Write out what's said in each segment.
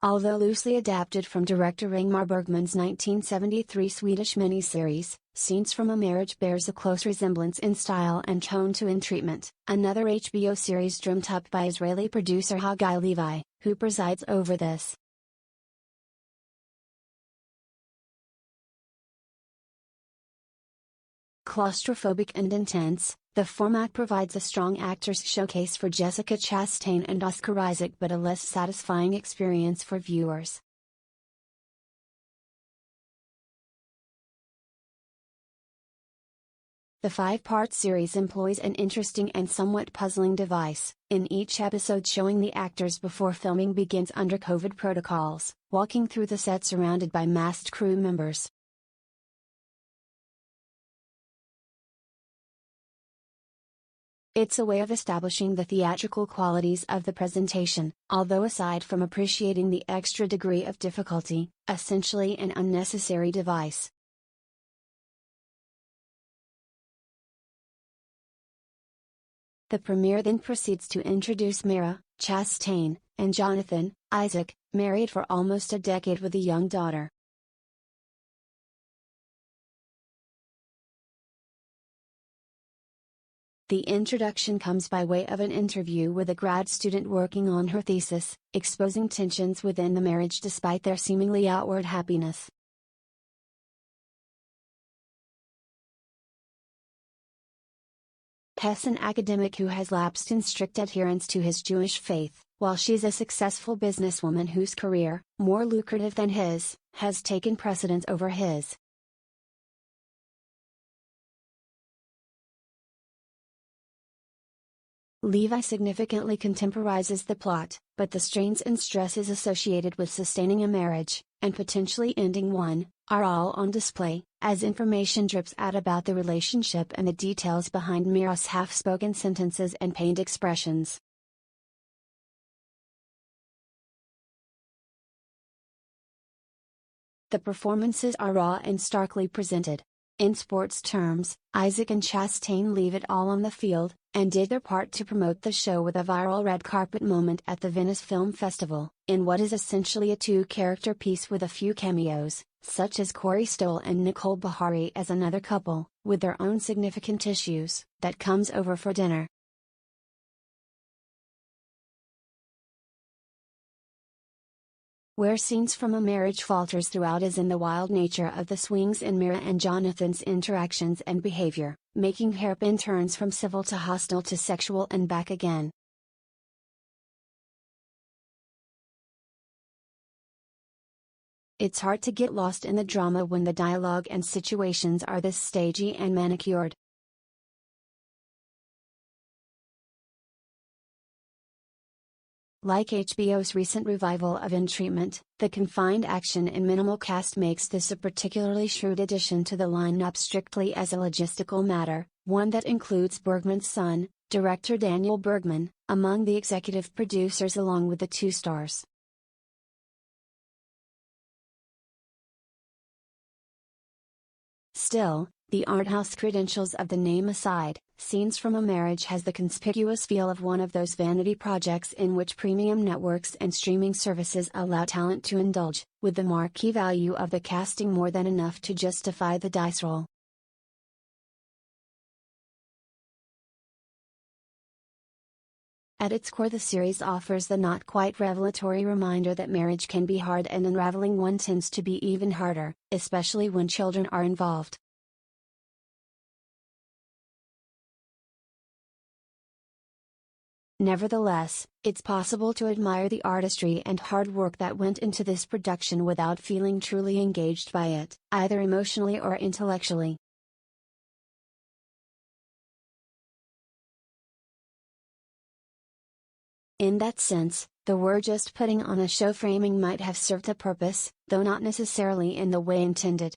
Although loosely adapted from director Ingmar Bergman's 1973 Swedish miniseries, Scenes from a Marriage bears a close resemblance in style and tone to In Treatment, another HBO series dreamt up by Israeli producer Hagai Levi, who presides over this. Claustrophobic and intense, the format provides a strong actors' showcase for Jessica Chastain and Oscar Isaac but a less satisfying experience for viewers. The five-part series employs an interesting and somewhat puzzling device, in each episode showing the actors before filming begins under COVID protocols, walking through the set surrounded by masked crew members. It's a way of establishing the theatrical qualities of the presentation, although aside from appreciating the extra degree of difficulty, essentially an unnecessary device. The premiere then proceeds to introduce Mira, Chastain, and Jonathan, Isaac, married for almost a decade with a young daughter. The introduction comes by way of an interview with a grad student working on her thesis, exposing tensions within the marriage despite their seemingly outward happiness. Hess, an academic who has lapsed in strict adherence to his Jewish faith, while she's a successful businesswoman whose career, more lucrative than his, has taken precedence over his. Levi significantly contemporizes the plot, but the strains and stresses associated with sustaining a marriage, and potentially ending one, are all on display, as information drips out about the relationship and the details behind Mira's half-spoken sentences and pained expressions. The performances are raw and starkly presented. In sports terms, Isaac and Chastain leave it all on the field, and did their part to promote the show with a viral red carpet moment at the Venice Film Festival, in what is essentially a two-character piece with a few cameos, such as Corey Stoll and Nicole Beharie as another couple, with their own significant issues, that comes over for dinner. Where Scenes from a Marriage falters throughout is in the wild nature of the swings in Mira and Jonathan's interactions and behavior, making hairpin turns from civil to hostile to sexual and back again. It's hard to get lost in the drama when the dialogue and situations are this stagey and manicured. Like HBO's recent revival of In Treatment, the confined action and minimal cast makes this a particularly shrewd addition to the lineup strictly as a logistical matter, one that includes Bergman's son, director Daniel Bergman, among the executive producers along with the two stars. Still, the arthouse credentials of the name aside, Scenes from a Marriage has the conspicuous feel of one of those vanity projects in which premium networks and streaming services allow talent to indulge, with the marquee value of the casting more than enough to justify the dice roll. At its core, the series offers the not-quite-revelatory reminder that marriage can be hard and unraveling one tends to be even harder, especially when children are involved. Nevertheless, it's possible to admire the artistry and hard work that went into this production without feeling truly engaged by it, either emotionally or intellectually. In that sense, the "we're just putting on a show" framing might have served a purpose, though not necessarily in the way intended.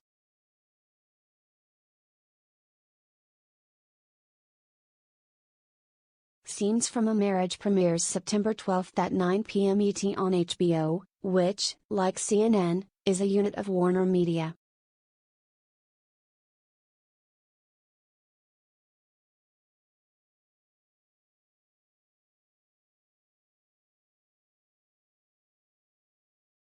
Scenes from a Marriage premieres September 12 at 9 p.m. ET on HBO, which, like CNN, is a unit of Warner Media.